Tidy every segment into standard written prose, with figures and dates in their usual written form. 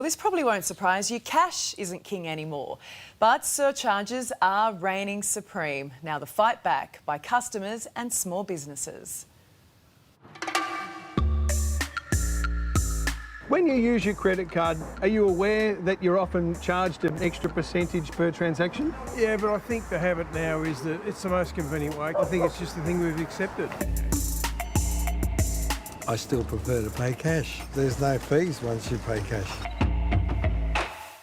Well, this probably won't surprise you. Cash isn't king anymore, but surcharges are reigning supreme. Now the fight back by customers and small businesses. When you use your credit card, are you aware that you're often charged an extra percentage per transaction? Yeah, but I think the habit now is that it's the most convenient way. I think it's just the thing we've accepted. I still prefer to pay cash. There's no fees once you pay cash.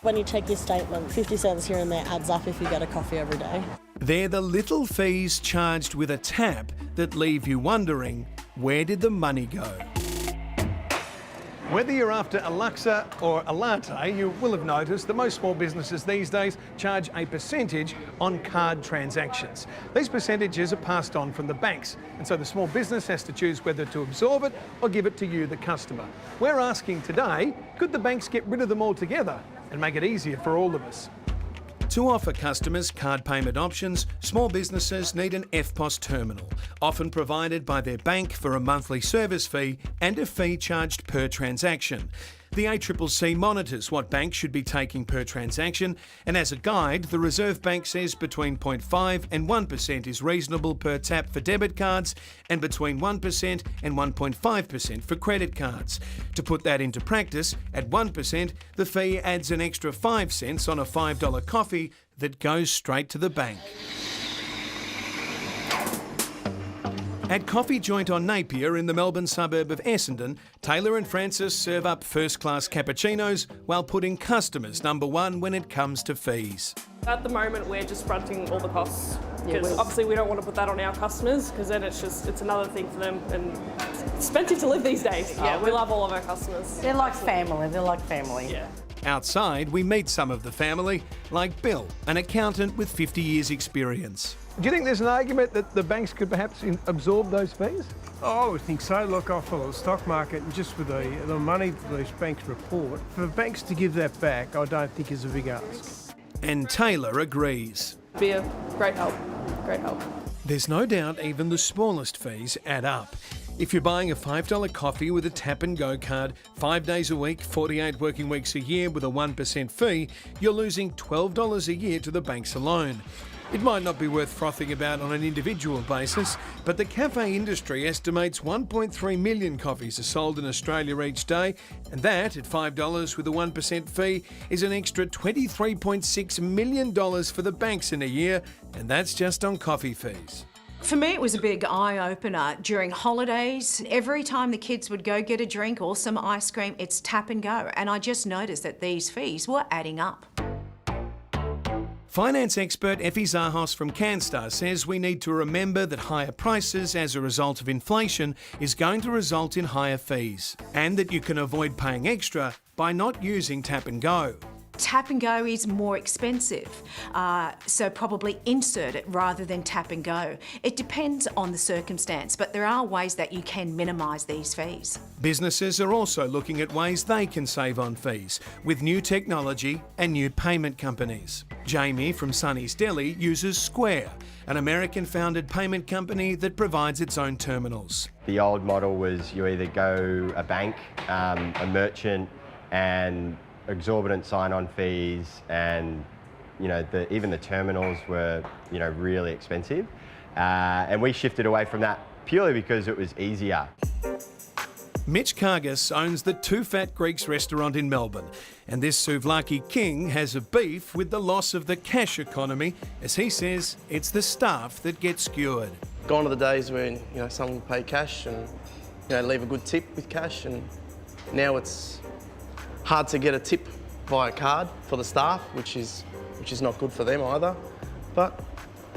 When you check your statement, 50 cents here and there adds up if you get a coffee every day. They're the little fees charged with a tap that leave you wondering, where did the money go? Whether you're after a Luxa or a latte, you will have noticed that most small businesses these days charge a percentage on card transactions. These percentages are passed on from the banks, and so the small business has to choose whether to absorb it or give it to you, the customer. We're asking today, could the banks get rid of them altogether and make it easier for all of us? To offer customers card payment options, small businesses need an EFTPOS terminal, often provided by their bank for a monthly service fee and a fee charged per transaction. The ACCC monitors what banks should be taking per transaction, and as a guide, the Reserve Bank says between 0.5 and 1% is reasonable per tap for debit cards and between 1% and 1.5% for credit cards. To put that into practice, at 1%, the fee adds an extra 5 cents on a $5 coffee that goes straight to the bank. At Coffee Joint on Napier in the Melbourne suburb of Essendon, Taylor and Francis serve up first-class cappuccinos while putting customers number one when it comes to fees. At the moment, we're just fronting all the costs because obviously we don't want to put that on our customers because then it's another thing for them and it's expensive to live these days. Yeah, we love all of our customers. They're like family, Yeah. Outside, we meet some of the family, like Bill, an accountant with 50 years' experience. Do you think there's an argument that the banks could perhaps absorb those fees? Oh, I would think so. Look, I follow the stock market and just with the money that these banks report, for the banks to give that back, I don't think is a big ask. And Taylor agrees. Be a great help. Great help. There's no doubt even the smallest fees add up. If you're buying a $5 coffee with a tap and go card, 5 days a week, 48 working weeks a year with a 1% fee, you're losing $12 a year to the banks alone. It might not be worth frothing about on an individual basis, but the cafe industry estimates 1.3 million coffees are sold in Australia each day, and that, at $5 with a 1% fee, is an extra $23.6 million for the banks in a year, and that's just on coffee fees. For me, it was a big eye-opener. During holidays, every time the kids would go get a drink or some ice cream, it's tap and go, and I just noticed that these fees were adding up. Finance expert Effie Zahos from CanStar says we need to remember that higher prices as a result of inflation is going to result in higher fees, and that you can avoid paying extra by not using tap and go. Tap and go is more expensive, so probably insert it rather than tap and go. It depends on the circumstance, but there are ways that you can minimise these fees. Businesses are also looking at ways they can save on fees with new technology and new payment companies. Jamie from Sunny's Deli uses Square, an American-founded payment company that provides its own terminals. The old model was you either go a bank, a merchant, and exorbitant sign-on fees, and even the terminals were really expensive, and we shifted away from that purely because it was easier. Mitch Kargas owns the Two Fat Greeks restaurant in Melbourne, and this souvlaki king has a beef with the loss of the cash economy. As he says, it's the staff that get skewered. Gone are the days when someone will pay cash and leave a good tip with cash, and now it's hard to get a tip via card for the staff, which is not good for them either, but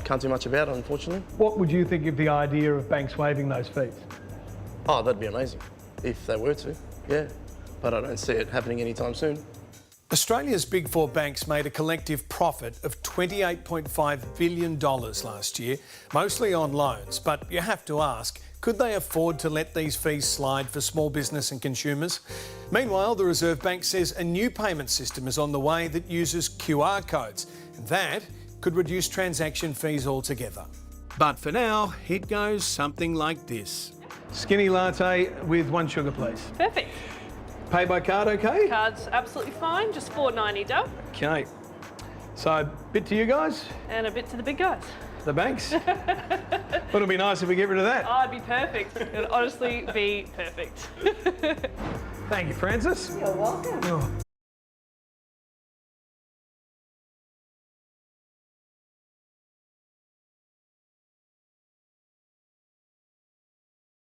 can't do much about it, unfortunately. What would you think of the idea of banks waiving those fees? Oh, that'd be amazing if they were to, yeah, but I don't see it happening anytime soon. Australia's Big Four banks made a collective profit of $28.5 billion last year, mostly on loans, but you have to ask, could they afford to let these fees slide for small business and consumers? Meanwhile, the Reserve Bank says a new payment system is on the way that uses QR codes, and that could reduce transaction fees altogether. But for now, it goes something like this. Skinny latte with 1 sugar, please. Perfect. Pay by card, okay? Card's absolutely fine, just $4.90 dough. Okay. So, a bit to you guys, And a bit to the big guys. the banks. But it'll be nice if we get rid of that. Oh, it'd be perfect. It'd honestly be perfect. Thank you, Francis. You're welcome. Oh.